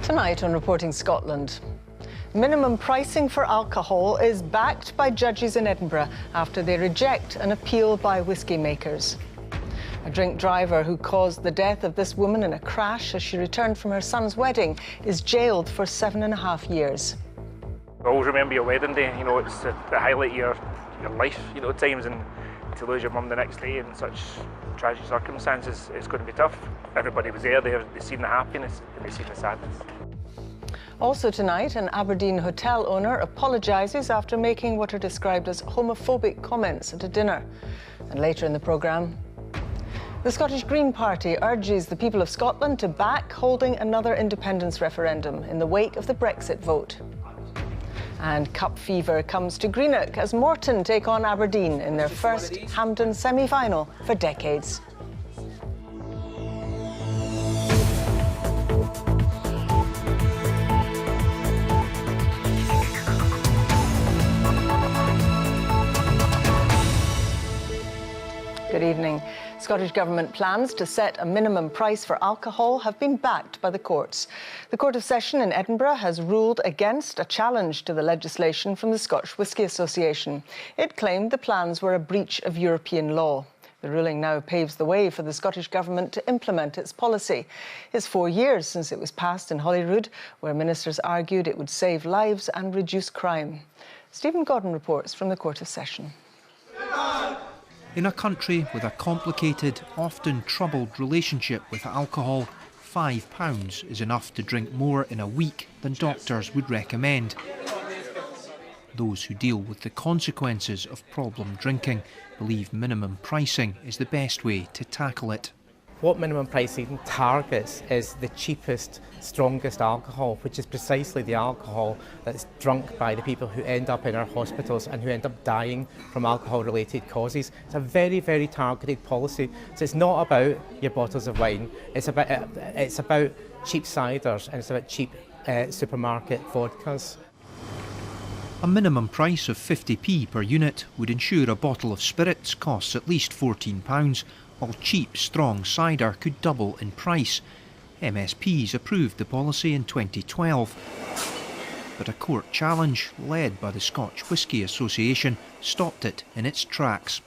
Tonight on Reporting Scotland, minimum pricing for alcohol is backed by judges in Edinburgh after they reject an appeal by whisky makers. A drink driver who caused the death of this woman in a crash as she returned from her son's wedding is jailed for 7.5 years. Always remember your wedding day, you know, it's the highlight of your life, you know, at times, and to lose your mum the next day in such tragic circumstances, it's going to be tough. Everybody was there, they've seen the happiness and they've seen the sadness. Also tonight, an Aberdeen hotel owner apologises after making what are described as homophobic comments at a dinner. And later in the programme, the Scottish Green Party urges the people of Scotland to back holding another independence referendum in the wake of the Brexit vote. And cup fever comes to Greenock as Morton take on Aberdeen in their first Hampden semi-final for decades. Good evening. Scottish Government plans to set a minimum price for alcohol have been backed by the courts. The Court of Session in Edinburgh has ruled against a challenge to the legislation from the Scotch Whisky Association. It claimed the plans were a breach of European law. The ruling now paves the way for the Scottish Government to implement its policy. It's 4 years since it was passed in Holyrood, where ministers argued it would save lives and reduce crime. Stephen Godden reports from the Court of Session. In a country with a complicated, often troubled relationship with alcohol, £5 is enough to drink more in a week than doctors would recommend. Those who deal with the consequences of problem drinking believe minimum pricing is the best way to tackle it. What minimum pricing targets is the cheapest, strongest alcohol, which is precisely the alcohol that's drunk by the people who end up in our hospitals and who end up dying from alcohol-related causes. It's a very, very targeted policy. So it's not about your bottles of wine. It's about cheap ciders and it's about cheap supermarket vodkas. A minimum price of 50p per unit would ensure a bottle of spirits costs at least £14, while cheap, strong cider could double in price. MSPs approved the policy in 2012. But a court challenge, led by the Scotch Whisky Association, stopped it in its tracks.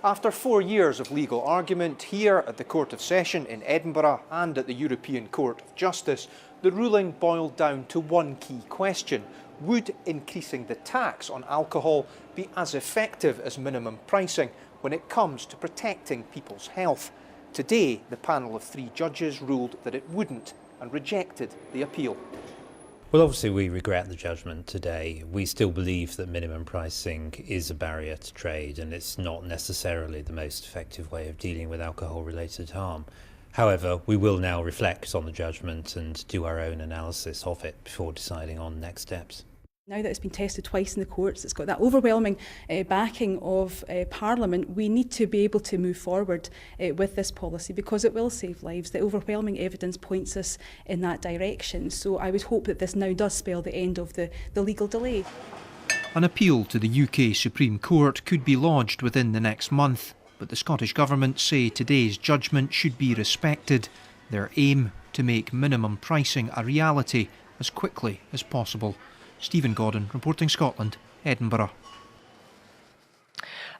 After 4 years of legal argument here at the Court of Session in Edinburgh and at the European Court of Justice, the ruling boiled down to one key question. Would increasing the tax on alcohol be as effective as minimum pricing when it comes to protecting people's health? Today, the panel of 3 judges ruled that it wouldn't and rejected the appeal. Well, obviously we regret the judgment today. We still believe that minimum pricing is a barrier to trade and it's not necessarily the most effective way of dealing with alcohol-related harm. However, we will now reflect on the judgment and do our own analysis of it before deciding on next steps. Now that it's been tested twice in the courts, it's got that overwhelming backing of Parliament, we need to be able to move forward with this policy because it will save lives. The overwhelming evidence points us in that direction. So I would hope that this now does spell the end of the legal delay. An appeal to the UK Supreme Court could be lodged within the next month, but the Scottish Government say today's judgment should be respected. Their aim to make minimum pricing a reality as quickly as possible. Stephen Godden, Reporting Scotland, Edinburgh.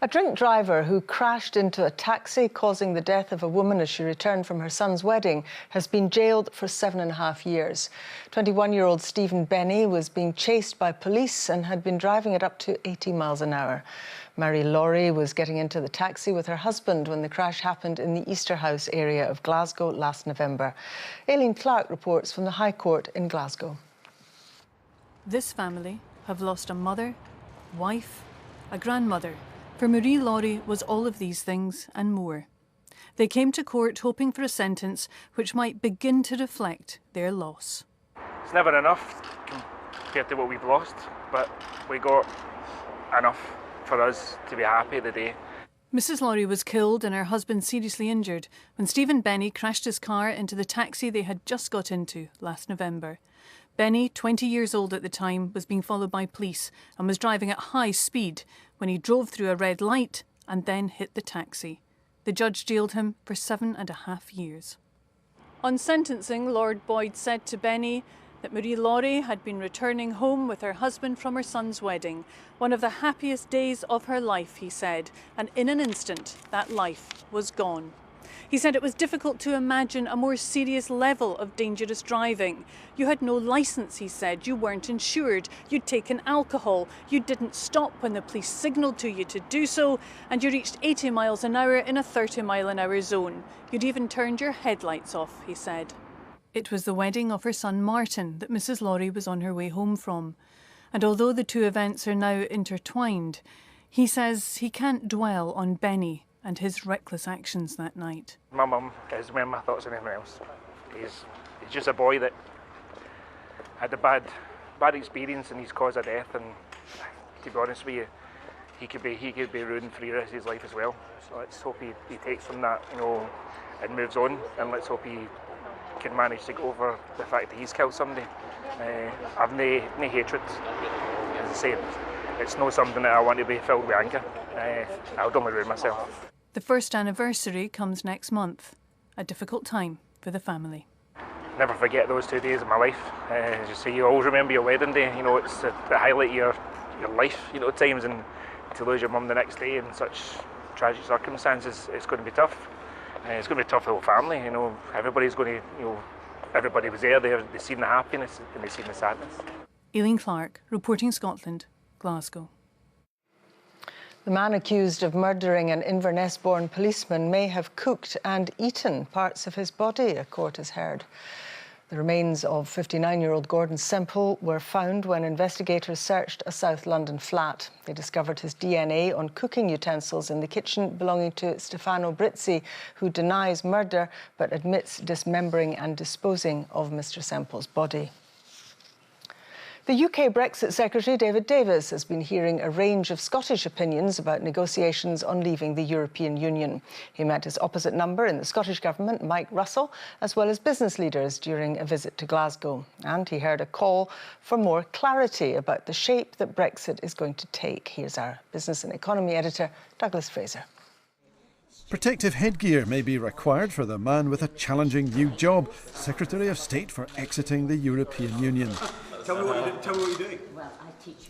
A drink driver who crashed into a taxi, causing the death of a woman as she returned from her son's wedding, has been jailed for 7.5 years. 21-year-old Stephen Benny was being chased by police and had been driving at up to 80 miles an hour. Mary Laurie was getting into the taxi with her husband when the crash happened in the Easterhouse area of Glasgow last November. Aileen Clark reports from the High Court in Glasgow. This family have lost a mother, wife, a grandmother. For Marie Laurie was all of these things and more. They came to court hoping for a sentence which might begin to reflect their loss. It's never enough compared to what we've lost, but we got enough for us to be happy today. Mrs. Laurie was killed and her husband seriously injured when Stephen Benny crashed his car into the taxi they had just got into last November. Benny, 20 years old at the time, was being followed by police and was driving at high speed when he drove through a red light and then hit the taxi. The judge jailed him for 7.5 years. On sentencing, Lord Boyd said to Benny that Marie Laurie had been returning home with her husband from her son's wedding. One of the happiest days of her life, he said, and in an instant, that life was gone. He said it was difficult to imagine a more serious level of dangerous driving. You had no licence, he said, you weren't insured, you'd taken alcohol, you didn't stop when the police signalled to you to do so, and you reached 80 miles an hour in a 30-mile-an-hour zone. You'd even turned your headlights off, he said. It was the wedding of her son Martin that Mrs. Laurie was on her way home from. And although the two events are now intertwined, he says he can't dwell on Benny and his reckless actions that night. My mum is when my thoughts on anything else. He's just a boy that had a bad experience and he's cause of death, and to be honest with you, he could be ruined for the rest of his life as well. So let's hope he takes from that, and moves on, and let's hope he can manage to get over the fact that he's killed somebody. I've no hatred. As I say, it's not something that I want to be filled with anger. I would only ruin myself. The first anniversary comes next month, a difficult time for the family. Never forget those 2 days of my life. As you say, you always remember your wedding day. It's the highlight of your life. At times, and to lose your mum the next day in such tragic circumstances, it's going to be tough. It's going to be tough for the whole family. Everybody's going to, everybody was there. They've seen the happiness and they've seen the sadness. Aileen Clark, reporting Scotland, Glasgow. The man accused of murdering an Inverness-born policeman may have cooked and eaten parts of his body, a court has heard. The remains of 59-year-old Gordon Semple were found when investigators searched a South London flat. They discovered his DNA on cooking utensils in the kitchen belonging to Stefano Brizzi, who denies murder but admits dismembering and disposing of Mr. Semple's body. The UK Brexit Secretary David Davis has been hearing a range of Scottish opinions about negotiations on leaving the European Union. He met his opposite number in the Scottish Government, Mike Russell, as well as business leaders during a visit to Glasgow. And he heard a call for more clarity about the shape that Brexit is going to take. Here's our business and economy editor, Douglas Fraser. Protective headgear may be required for the man with a challenging new job, Secretary of State for exiting the European Union. Tell me what you're doing. Well, I teach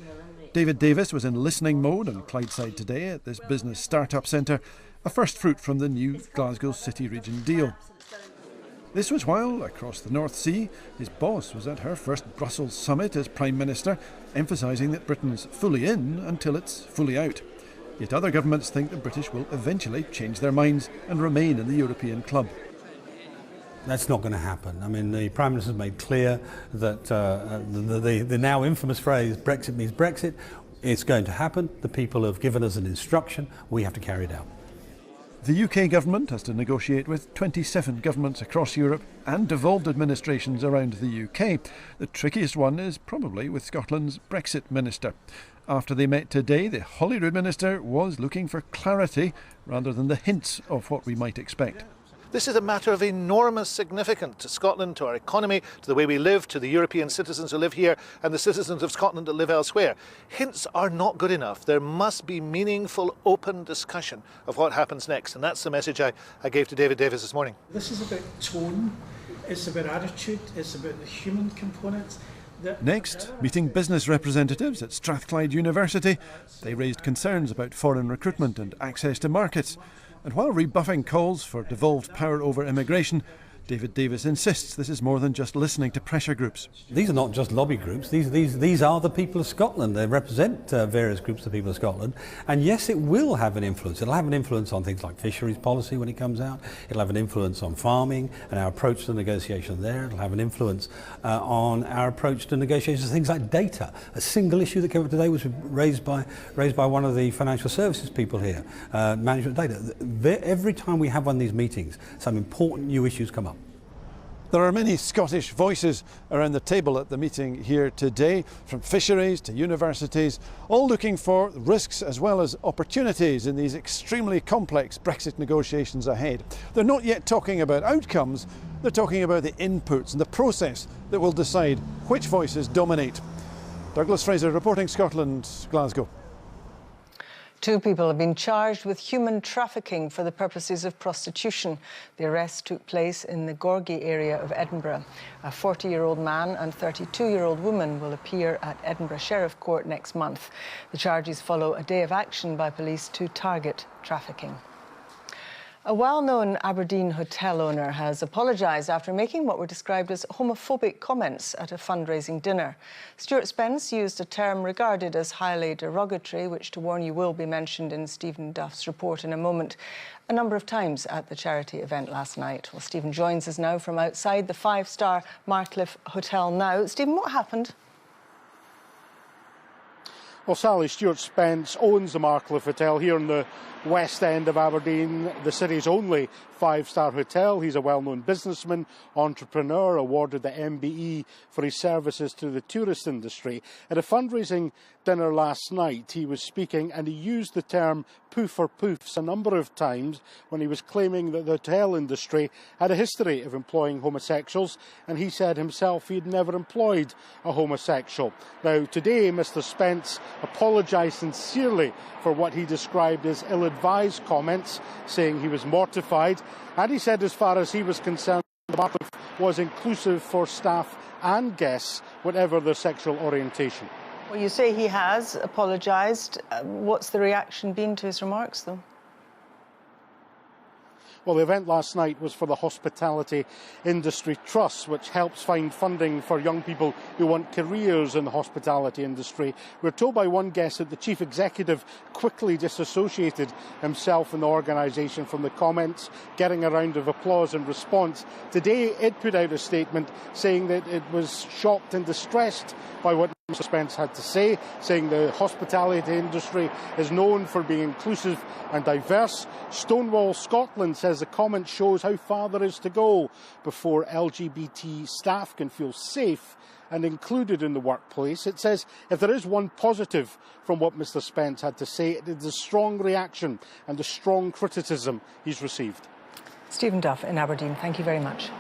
David Davis was in listening mode on Clydeside today at this business startup centre, a first fruit from the new Glasgow City Region deal. This was while, across the North Sea, his boss was at her first Brussels summit as Prime Minister, emphasising that Britain's fully in until it's fully out. Yet other governments think the British will eventually change their minds and remain in the European club. That's not going to happen. I mean, the Prime Minister has made clear that the now infamous phrase, Brexit means Brexit, it's going to happen. The people have given us an instruction. We have to carry it out. The UK government has to negotiate with 27 governments across Europe and devolved administrations around the UK. The trickiest one is probably with Scotland's Brexit Minister. After they met today, the Holyrood Minister was looking for clarity rather than the hints of what we might expect. This is a matter of enormous significance to Scotland, to our economy, to the way we live, to the European citizens who live here and the citizens of Scotland that live elsewhere. Hints are not good enough. There must be meaningful, open discussion of what happens next. And that's the message I gave to David Davis this morning. This is about tone, it's about attitude, it's about the human component. Next, meeting business representatives at Strathclyde University, they raised concerns about foreign recruitment and access to markets. And while rebuffing calls for devolved power over immigration, David Davis insists this is more than just listening to pressure groups. These are not just lobby groups, these are the people of Scotland. They represent various groups of people of Scotland. And yes, it will have an influence. It'll have an influence on things like fisheries policy when it comes out. It'll have an influence on farming and our approach to negotiation there. It'll have an influence on our approach to negotiations of things like data. A single issue that came up today was raised by one of the financial services people here, management data. Every time we have one of these meetings, some important new issues come up. There are many Scottish voices around the table at the meeting here today, from fisheries to universities, all looking for risks as well as opportunities in these extremely complex Brexit negotiations ahead. They're not yet talking about outcomes, they're talking about the inputs and the process that will decide which voices dominate. Douglas Fraser, reporting Scotland, Glasgow. Two people have been charged with human trafficking for the purposes of prostitution. The arrest took place in the Gorgie area of Edinburgh. A 40-year-old man and 32-year-old woman will appear at Edinburgh Sheriff Court next month. The charges follow a day of action by police to target trafficking. A well-known Aberdeen hotel owner has apologised after making what were described as homophobic comments at a fundraising dinner. Stuart Spence used a term regarded as highly derogatory, which, to warn you, will be mentioned in Stephen Duff's report in a moment, a number of times at the charity event last night. Well, Stephen joins us now from outside the five-star Marcliffe Hotel now. Stephen, what happened? Well, Sally, Stuart Spence owns the Marcliffe Hotel here in the West End of Aberdeen, the city's only five-star hotel. He's a well-known businessman, entrepreneur, awarded the MBE for his services to the tourist industry. At a fundraising dinner last night, he was speaking and he used the term poof or poofs a number of times when he was claiming that the hotel industry had a history of employing homosexuals, and he said himself he'd never employed a homosexual. Now, today, Mr. Spence apologised sincerely for what he described as ill-advised comments, saying he was mortified, and he said as far as he was concerned, the Marcliffe was inclusive for staff and guests, whatever their sexual orientation. Well, you say he has apologised. What's the reaction been to his remarks, though? Well, the event last night was for the Hospitality Industry Trust, which helps find funding for young people who want careers in the hospitality industry. We're told by one guest that the chief executive quickly disassociated himself and the organisation from the comments, getting a round of applause in response. Today, it put out a statement saying that it was shocked and distressed by what Mr. Spence had to say, saying the hospitality industry is known for being inclusive and diverse. Stonewall Scotland says the comment shows how far there is to go before LGBT staff can feel safe and included in the workplace. It says if there is one positive from what Mr. Spence had to say, it is the strong reaction and the strong criticism he's received. Stephen Duff in Aberdeen, thank you very much.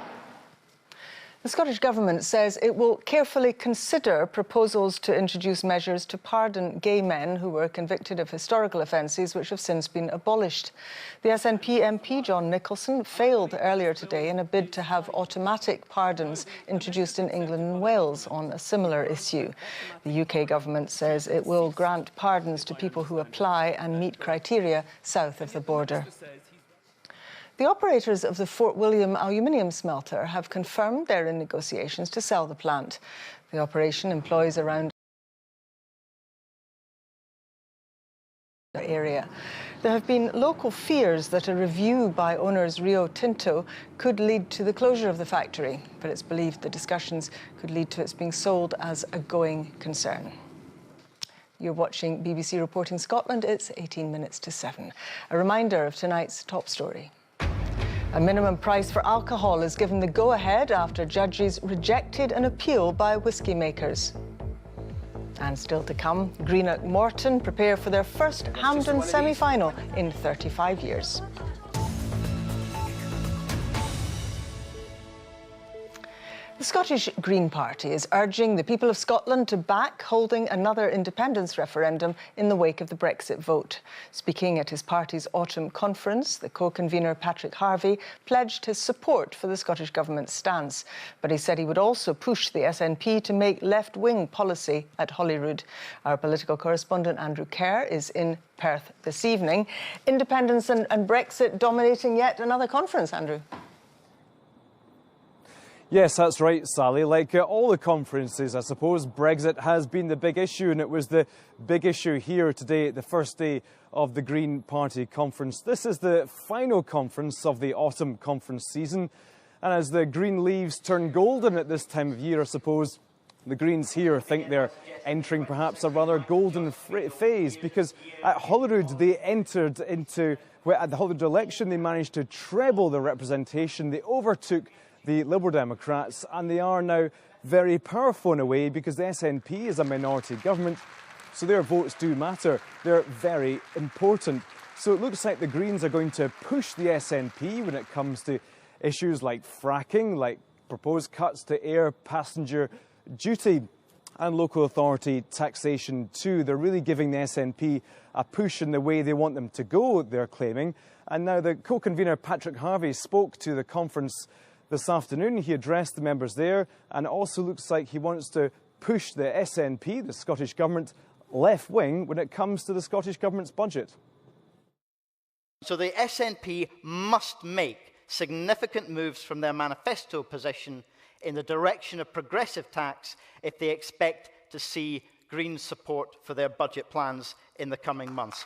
The Scottish Government says it will carefully consider proposals to introduce measures to pardon gay men who were convicted of historical offences which have since been abolished. The SNP MP John Nicholson failed earlier today in a bid to have automatic pardons introduced in England and Wales on a similar issue. The UK Government says it will grant pardons to people who apply and meet criteria south of the border. The operators of the Fort William aluminium smelter have confirmed they're in negotiations to sell the plant. The operation employs around the area. There have been local fears that a review by owners Rio Tinto could lead to the closure of the factory, but it's believed the discussions could lead to its being sold as a going concern. You're watching BBC Reporting Scotland. It's 18 minutes to 7. A reminder of tonight's top story. A minimum price for alcohol is given the go-ahead after judges rejected an appeal by whisky makers. And still to come, Greenock Morton prepare for their first Hampden semi-final in 35 years. The Scottish Green Party is urging the people of Scotland to back holding another independence referendum in the wake of the Brexit vote. Speaking at his party's autumn conference, the co-convener Patrick Harvey pledged his support for the Scottish Government's stance. But he said he would also push the SNP to make left-wing policy at Holyrood. Our political correspondent Andrew Kerr is in Perth this evening. Independence and Brexit dominating yet another conference, Andrew. Yes, that's right, Sally. Like all the conferences, I suppose, Brexit has been the big issue, and it was the big issue here today, the first day of the Green Party conference. This is the final conference of the autumn conference season, and as the green leaves turn golden at this time of year, I suppose, the Greens here think they're entering perhaps a rather golden phase, because at Holyrood they entered into, at the Holyrood election, they managed to treble their representation. They overtook the Liberal Democrats, and they are now very powerful in a way because the SNP is a minority government, so their votes do matter. They're very important. So it looks like the Greens are going to push the SNP when it comes to issues like fracking, like proposed cuts to air passenger duty. and local authority taxation too. They're really giving the SNP a push in the way they want them to go, they're claiming. And now the co-convener Patrick Harvie spoke to the conference this afternoon. He addressed the members there, and it also looks like he wants to push the SNP, the Scottish Government, left wing when it comes to the Scottish Government's budget. So the SNP must make significant moves from their manifesto position in the direction of progressive tax if they expect to see Green support for their budget plans in the coming months.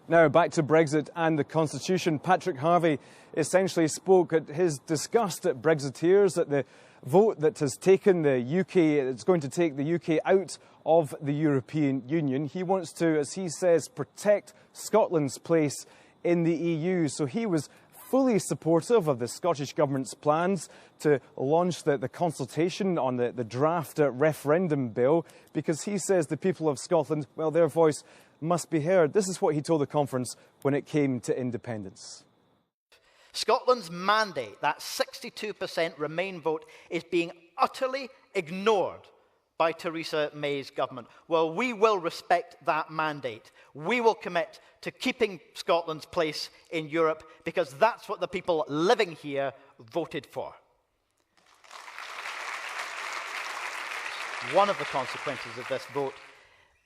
Now back to Brexit and the Constitution. Patrick Harvie essentially spoke at his disgust at Brexiteers, at the vote that has taken the UK, it's going to take the UK out of the European Union. He wants to, as he says, protect Scotland's place in the EU. So he was fully supportive of the Scottish Government's plans to launch the consultation on the draft referendum bill, because he says the people of Scotland, well, their voice must be heard. This is what he told the conference when it came to independence. Scotland's mandate, that 62% Remain vote, is being utterly ignored by Theresa May's government. Well, we will respect that mandate. We will commit to keeping Scotland's place in Europe, because that's what the people living here voted for. One of the consequences of this vote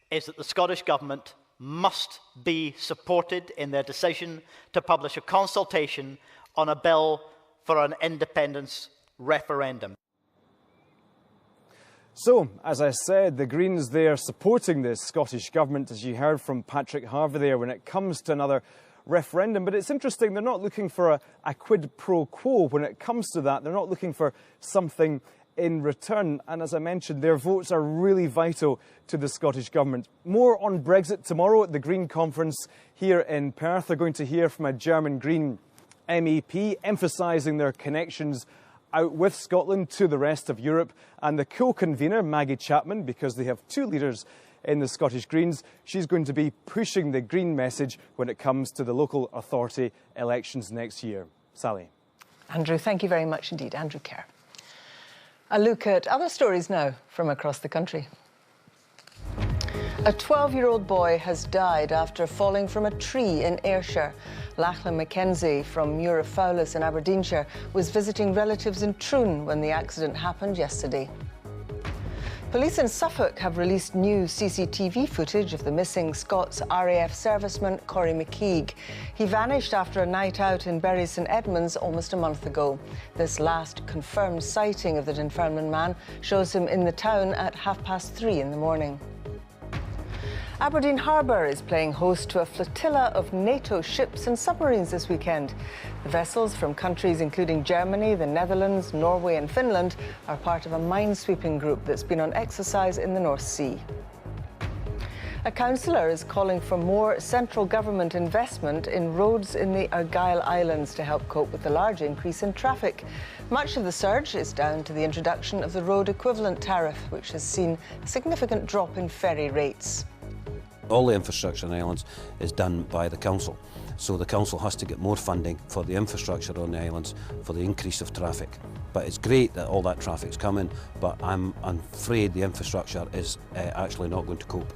is that the Scottish Government must be supported in their decision to publish a consultation on a bill for an independence referendum. So, as I said, the Greens there supporting the Scottish Government, as you heard from Patrick Harvie there, when it comes to another referendum. But it's interesting, they're not looking for a quid pro quo when it comes to that. They're not looking for something in return. And as I mentioned, their votes are really vital to the Scottish Government. More on Brexit tomorrow at the Green Conference here in Perth. They're going to hear from a German Green MEP emphasising their connections out with Scotland to the rest of Europe, and the co-convener Maggie Chapman, because they have two leaders in the Scottish Greens, she's going to be pushing the Green message when it comes to the local authority elections next year. Sally. Andrew, thank you very much indeed. Andrew Kerr. A look at other stories now from across the country. A 12-year-old boy has died after falling from a tree in Ayrshire. Lachlan Mackenzie from Muirfowlis in Aberdeenshire was visiting relatives in Troon when the accident happened yesterday. Police in Suffolk have released new CCTV footage of the missing Scots RAF serviceman Corey McKeague. He vanished after a night out in Bury St Edmunds almost a month ago. This last confirmed sighting of the Dunfermline man shows him in the town at 3:30 in the morning. Aberdeen Harbour is playing host to a flotilla of NATO ships and submarines this weekend. The vessels from countries including Germany, the Netherlands, Norway and Finland are part of a minesweeping group that's been on exercise in the North Sea. A councillor is calling for more central government investment in roads in the Argyll Islands to help cope with the large increase in traffic. Much of the surge is down to the introduction of the road equivalent tariff, which has seen a significant drop in ferry rates. All the infrastructure on the islands is done by the council, so the council has to get more funding for the infrastructure on the islands for the increase of traffic. But it's great that all that traffic's coming, but I'm afraid the infrastructure is actually not going to cope.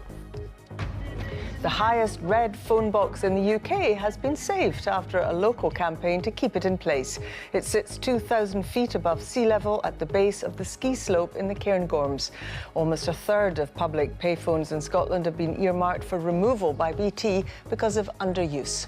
The highest red phone box in the UK has been saved after a local campaign to keep it in place. It sits 2,000 feet above sea level at the base of the ski slope in the Cairngorms. Almost a third of public payphones in Scotland have been earmarked for removal by BT because of underuse.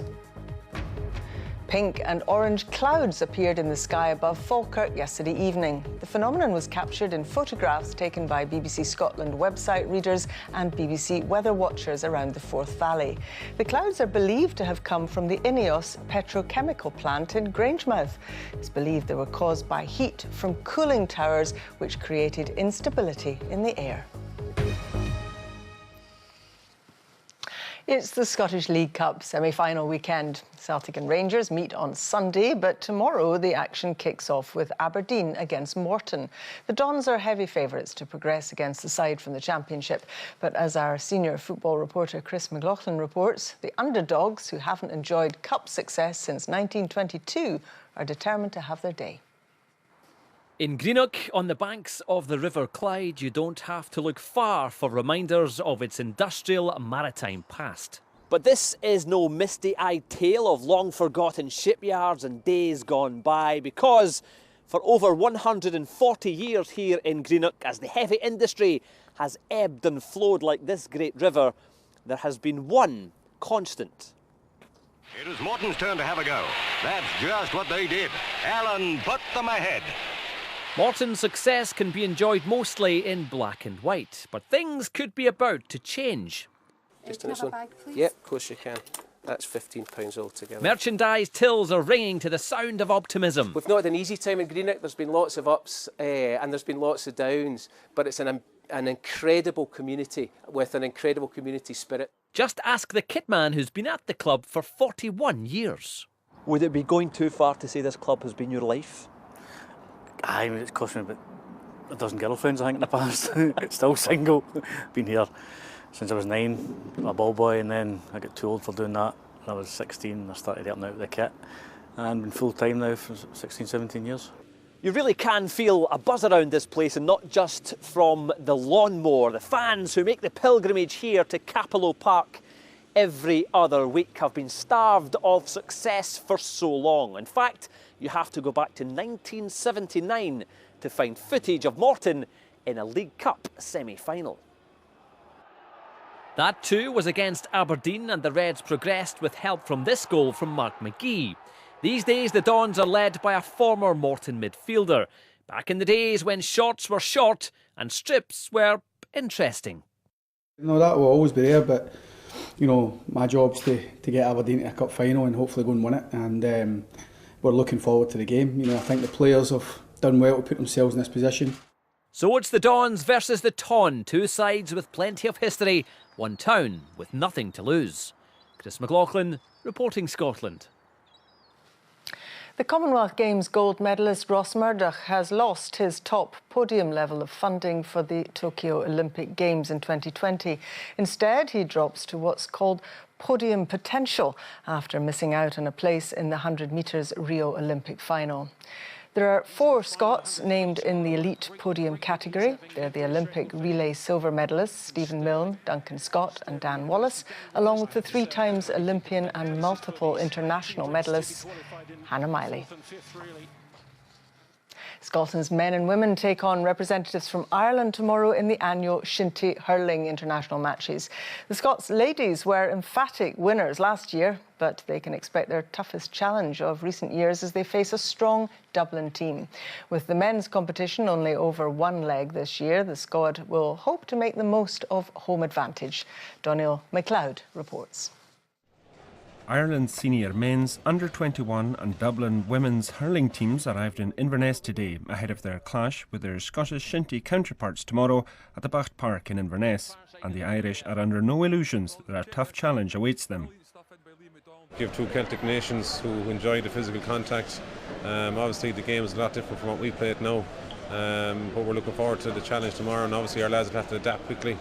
Pink and orange clouds appeared in the sky above Falkirk yesterday evening. The phenomenon was captured in photographs taken by BBC Scotland website readers and BBC weather watchers around the Forth Valley. The clouds are believed to have come from the Ineos petrochemical plant in Grangemouth. It's believed they were caused by heat from cooling towers, which created instability in the air. It's the Scottish League Cup semi-final weekend. Celtic and Rangers meet on Sunday, but tomorrow the action kicks off with Aberdeen against Morton. The Dons are heavy favourites to progress against the side from the Championship, but as our senior football reporter Chris McLaughlin reports, the underdogs, who haven't enjoyed cup success since 1922, are determined to have their day. In Greenock, on the banks of the River Clyde, you don't have to look far for reminders of its industrial maritime past. But this is no misty-eyed tale of long-forgotten shipyards and days gone by, because for over 140 years here in Greenock, as the heavy industry has ebbed and flowed like this great river, there has been one constant. It is Morton's turn to have a go. That's just what they did. Allen put them ahead. Morton's success can be enjoyed mostly in black and white, but things could be about to change. Just in this one? Yep, of course you can. That's £15 altogether. Merchandise tills are ringing to the sound of optimism. We've not had an easy time in Greenock. There's been lots of ups and there's been lots of downs, but it's an incredible community with an incredible community spirit. Just ask the kitman who's been at the club for 41 years. Would it be going too far to say this club has been your life? Aye, it's cost me about a dozen girlfriends, I think, in the past. Still single. Been here since I was 9, a ball boy, and then I got too old for doing that. When I was 16, I started helping out with the kit, and been full time now for 16, 17 years. You really can feel a buzz around this place, and not just from the lawnmower. The fans who make the pilgrimage here to Capello Park every other week have been starved of success for so long. In fact, you have to go back to 1979 to find footage of Morton in a League Cup semi-final. That too was against Aberdeen, and the Reds progressed with help from this goal from Mark McGee. These days the Dons are led by a former Morton midfielder. Back in the days when shots were short and strips were interesting. No, that will always be there, but you know, my job's to get Aberdeen to a cup final and hopefully go and win it, and we're looking forward to the game. You know, I think the players have done well to put themselves in this position. So it's the Dons versus the Ton, two sides with plenty of history, one town with nothing to lose. Chris McLaughlin, reporting Scotland. The Commonwealth Games gold medalist Ross Murdoch has lost his top podium level of funding for the Tokyo Olympic Games in 2020. Instead, he drops to what's called podium potential after missing out on a place in the 100 metres Rio Olympic final. There are 4 Scots named in the elite podium category. They're the Olympic relay silver medalists Stephen Milne, Duncan Scott and Dan Wallace, along with the 3-times Olympian and multiple international medalists Hannah Miley. Scotland's men and women take on representatives from Ireland tomorrow in the annual Shinty Hurling International Matches. The Scots ladies were emphatic winners last year, but they can expect their toughest challenge of recent years as they face a strong Dublin team. With the men's competition only over one leg this year, the squad will hope to make the most of home advantage. Donal MacLeod reports. Ireland's senior men's, under-21 and Dublin women's hurling teams arrived in Inverness today ahead of their clash with their Scottish Shinty counterparts tomorrow at the Bacht Park in Inverness. And the Irish are under no illusions that a tough challenge awaits them. You have 2 Celtic nations who enjoy the physical contact. Obviously the game is a lot different from what we play it now, but we're looking forward to the challenge tomorrow, and obviously our lads will have to adapt quickly.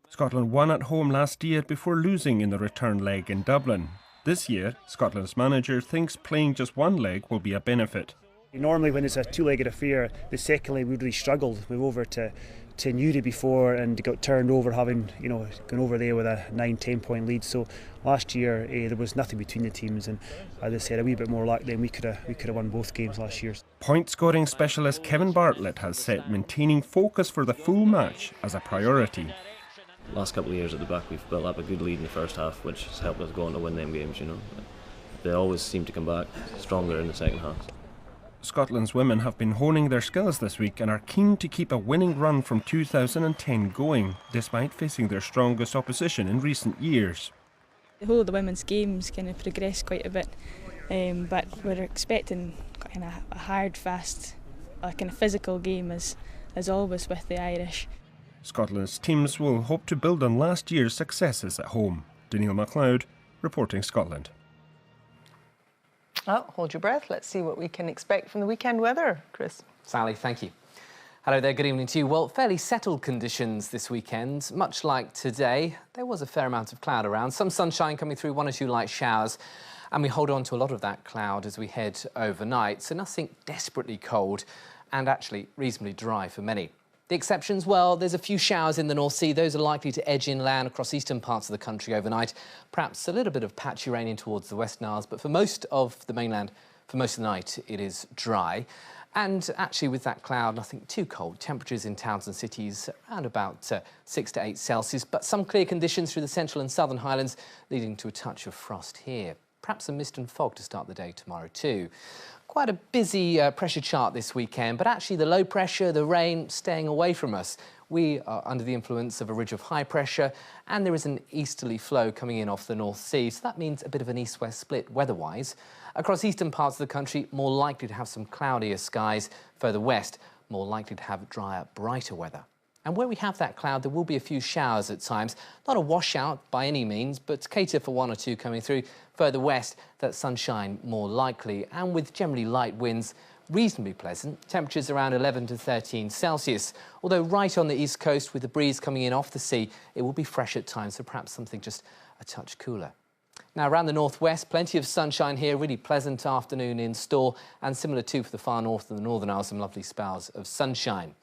Scotland won at home last year before losing in the return leg in Dublin. This year, Scotland's manager thinks playing just one leg will be a benefit. Normally when it's a 2-legged affair, the second leg we really struggled. We were over to Newry before and got turned over, having gone over there with a 9-10 point lead. So last year there was nothing between the teams, and as I said, a wee bit more luck, then we could have won both games last year. Point scoring specialist Kevin Bartlett has set maintaining focus for the full match as a priority. Last couple of years at the back, we've built up a good lead in the first half, which has helped us go on to win them games. They always seem to come back stronger in the second half. Scotland's women have been honing their skills this week and are keen to keep a winning run from 2010 going, despite facing their strongest opposition in recent years. The whole of the women's games kind of progressed quite a bit, but we're expecting kind of a hard, fast, kind of physical game as always with the Irish. Scotland's teams will hope to build on last year's successes at home. Donal MacLeod, reporting Scotland. Oh, hold your breath. Let's see what we can expect from the weekend weather, Chris. Sally, thank you. Hello there, good evening to you. Well, fairly settled conditions this weekend. Much like today, there was a fair amount of cloud around. Some sunshine coming through, 1 or 2 light showers. And we hold on to a lot of that cloud as we head overnight. So nothing desperately cold. and actually reasonably dry for many. The exceptions, well, there's a few showers in the North Sea. Those are likely to edge inland across eastern parts of the country overnight. Perhaps a little bit of patchy rain in towards the Western Isles, but for most of the mainland, for most of the night, it is dry. And actually, with that cloud, nothing too cold. Temperatures in towns and cities around about 6 to 8 Celsius, but some clear conditions through the central and southern highlands, leading to a touch of frost here. Perhaps some mist and fog to start the day tomorrow too. Quite a busy pressure chart this weekend, but actually the low pressure, the rain, staying away from us. We are under the influence of a ridge of high pressure, and there is an easterly flow coming in off the North Sea, so that means a bit of an east-west split weather-wise. Across eastern parts of the country, more likely to have some cloudier skies. Further west, more likely to have drier, brighter weather. And where we have that cloud, there will be a few showers at times. Not a washout by any means, but cater for 1 or 2 coming through. Further west, that sunshine more likely, and with generally light winds, reasonably pleasant. Temperatures around 11 to 13 Celsius. Although right on the east coast, with the breeze coming in off the sea, it will be fresh at times, so perhaps something just a touch cooler. Now, around the northwest, plenty of sunshine here, really pleasant afternoon in store, and similar too for the far north and the Northern Isles, some lovely spells of sunshine.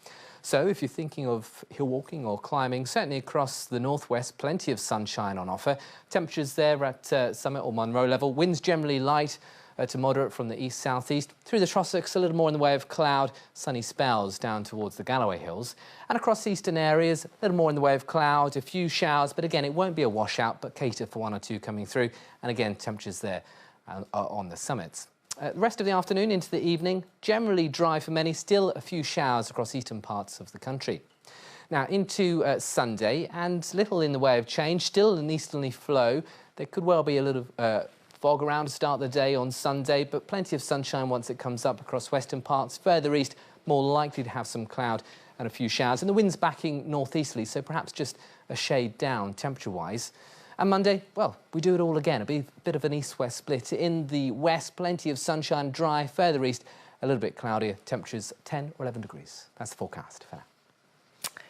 So if you're thinking of hill walking or climbing, certainly across the northwest, plenty of sunshine on offer. Temperatures there at Summit or Munro level. Winds generally light to moderate from the east-southeast. Through the Trossachs, a little more in the way of cloud, sunny spells down towards the Galloway Hills. And across eastern areas, a little more in the way of cloud, a few showers, but again, it won't be a washout, but cater for 1 or 2 coming through. And again, temperatures there on the summits. The rest of the afternoon into the evening, generally dry for many, still a few showers across eastern parts of the country. Now into Sunday, and little in the way of change, still an easterly flow. There could well be a little fog around to start the day on Sunday, but plenty of sunshine once it comes up across western parts. Further east, more likely to have some cloud and a few showers. And the wind's backing northeasterly, so perhaps just a shade down temperature-wise. And Monday, well, we do it all again. It'll be a bit of an east-west split. In the west, plenty of sunshine, dry. Further east, a little bit cloudier. Temperatures 10 or 11 degrees. That's the forecast for now.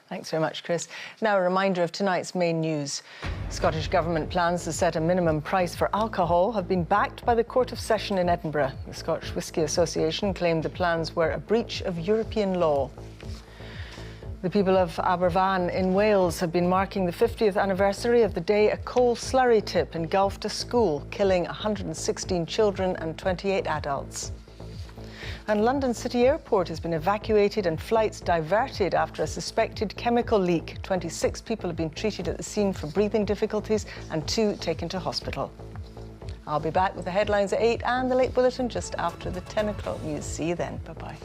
Thanks very much, Chris. Now a reminder of tonight's main news. Scottish Government plans to set a minimum price for alcohol have been backed by the Court of Session in Edinburgh. The Scotch Whisky Association claimed the plans were a breach of European law. The people of Aberfan in Wales have been marking the 50th anniversary of the day a coal slurry tip engulfed a school, killing 116 children and 28 adults. And London City Airport has been evacuated and flights diverted after a suspected chemical leak. 26 people have been treated at the scene for breathing difficulties and 2 taken to hospital. I'll be back with the headlines at 8 and the late bulletin just after the 10 o'clock news. See you then. Bye-bye.